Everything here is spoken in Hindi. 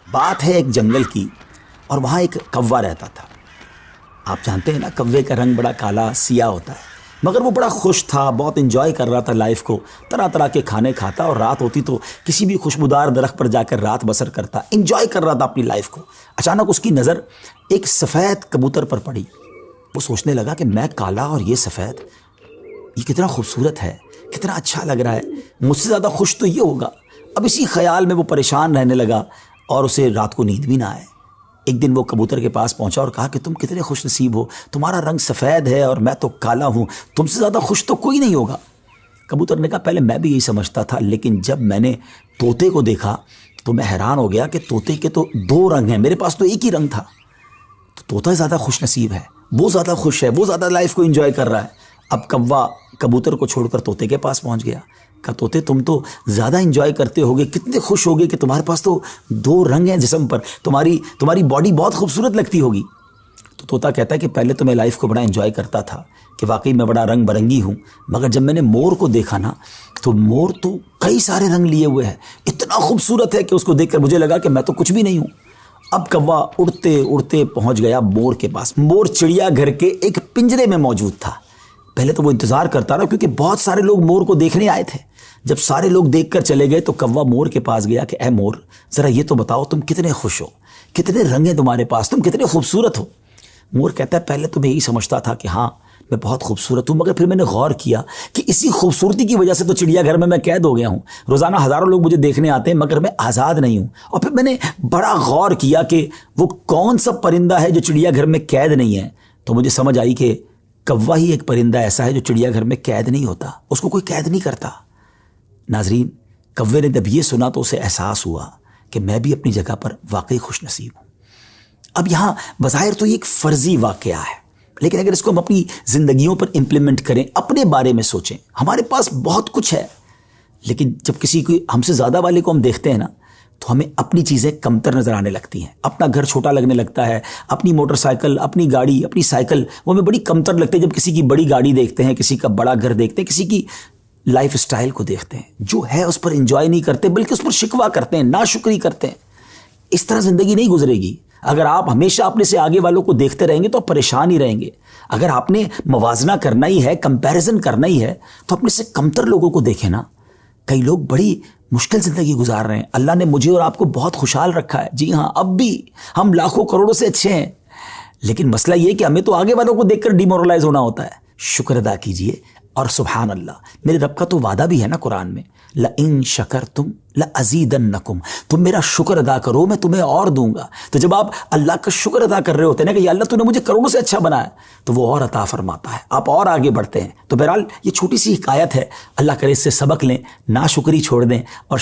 बात है एक जंगल की और वहाँ एक कौवा रहता था। आप जानते हैं ना, कौवे का रंग बड़ा काला सिया होता है, मगर वो बड़ा खुश था, बहुत एंजॉय कर रहा था लाइफ को। तरह तरह के खाने खाता और रात होती तो किसी भी खुशबूदार दरख्त पर जाकर रात बसर करता, एंजॉय कर रहा था अपनी लाइफ को। अचानक उसकी नज़र एक सफ़ेद कबूतर पर पड़ी। वो सोचने लगा कि मैं काला और ये सफ़ेद, ये कितना खूबसूरत है, कितना अच्छा लग रहा है, मुझसे ज़्यादा खुश तो ये होगा। अब इसी ख्याल में वो परेशान रहने लगा और उसे रात को नींद भी ना आए। एक दिन वो कबूतर के पास पहुंचा और कहा कि तुम कितने खुश नसीब हो, तुम्हारा रंग सफ़ेद है और मैं तो काला हूँ, तुमसे ज़्यादा खुश तो कोई नहीं होगा। कबूतर ने कहा पहले मैं भी यही समझता था, लेकिन जब मैंने तोते को देखा तो मैं हैरान हो गया कि तोते के तो दो रंग हैं, मेरे पास तो एक ही रंग था। तो तोता ज़्यादा खुश नसीब है, वो ज़्यादा खुश है, वो ज़्यादा लाइफ को एंजॉय कर रहा है। अब कौवा कबूतर को छोड़कर तोते के पास पहुंच गया। कहा तोते तुम तो ज़्यादा एंजॉय करते होगे, कितने खुश होगे कि तुम्हारे पास तो दो रंग हैं जिस्म पर, तुम्हारी बॉडी बहुत खूबसूरत लगती होगी। तो तोता कहता है कि पहले तो मैं लाइफ को बड़ा एंजॉय करता था कि वाकई मैं बड़ा रंग बरंगी हूँ, मगर जब मैंने मोर को देखा ना तो मोर तो कई सारे रंग लिए हुए है, इतना खूबसूरत है कि उसको देखकर मुझे लगा कि मैं तो कुछ भी नहीं हूँ। अब कौवा उड़ते उड़ते पहुँच गया मोर के पास। मोर चिड़ियाघर के एक पिंजरे में मौजूद था। पहले तो वो इंतज़ार करता रहा क्योंकि बहुत सारे लोग मोर को देखने आए थे। जब सारे लोग देखकर चले गए तो कौवा मोर के पास गया कि ऐ मोर, ज़रा ये तो बताओ तुम कितने खुश हो, कितने रंग हैं तुम्हारे पास, तुम कितने खूबसूरत हो। मोर कहता है पहले तो मैं यही समझता था कि हाँ मैं बहुत खूबसूरत हूँ, मगर फिर मैंने गौर किया कि इसी खूबसूरती की वजह से तो चिड़ियाघर में मैं कैद हो गया हूँ। रोज़ाना हज़ारों लोग मुझे देखने आते हैं मगर मैं आज़ाद नहीं हूँ। और फिर मैंने बड़ा गौर किया कि वो कौन सा परिंदा है जो चिड़ियाघर में कैद नहीं है। तो मुझे समझ आई कि कौवा ही एक परिंदा ऐसा है जो चिड़ियाघर में कैद नहीं होता, उसको कोई कैद नहीं करता। नाजरीन, कौवे ने जब ये सुना तो उसे एहसास हुआ कि मैं भी अपनी जगह पर वाकई खुश नसीब हूँ। अब यहाँ बज़ाहिर तो ये एक फ़र्ज़ी वाक़या है, लेकिन अगर इसको हम अपनी ज़िंदगियों पर इम्प्लीमेंट करें, अपने बारे में सोचें, हमारे पास बहुत कुछ है, लेकिन जब किसी को हमसे ज़्यादा वाले को हम देखते हैं ना तो हमें अपनी चीज़ें कमतर नज़र आने लगती हैं। अपना घर छोटा लगने लगता है, अपनी मोटरसाइकिल, अपनी गाड़ी, अपनी साइकिल वो हमें बड़ी कमतर लगती है जब किसी की बड़ी गाड़ी देखते हैं, किसी का बड़ा घर देखते हैं, किसी की लाइफ स्टाइल को देखते हैं। जो है उस पर एंजॉय नहीं करते बल्कि उस पर शिकवा करते हैं, नाशुक्री करते हैं। इस तरह ज़िंदगी नहीं गुजरेगी। अगर आप हमेशा अपने से आगे वालों को देखते रहेंगे तो आप परेशान ही रहेंगे। अगर आपने मवाजना करना ही है, कंपैरिजन करना ही है, तो अपने से कमतर लोगों को देखें ना। कई लोग बड़ी मुश्किल ज़िंदगी गुजार रहे हैं। अल्लाह ने मुझे और आपको बहुत खुशहाल रखा है। जी हाँ, अब भी हम लाखों करोड़ों से अच्छे हैं, लेकिन मसला ये कि हमें तो आगे वालों को देखकर डिमोरलाइज होना होता है। शुक्र अदा कीजिए और सुभान अल्लाह, मेरे रब का तो वादा भी है ना कुरान में, ल इन शकरतुम ल अज़ीदन्नकुम, तुम मेरा शुक्र अदा करो मैं तुम्हें और दूंगा। तो जब आप अल्लाह का शुक्र अदा कर रहे होते हैं ना कि या अल्लाह तूने मुझे करोड़ों से अच्छा बनाया, तो वो और अता फरमाता है, आप और आगे बढ़ते हैं। तो बहरहाल ये छोटी सी हिकायत है, अल्लाह करे इससे सबक लें, ना शुक्री छोड़ दें और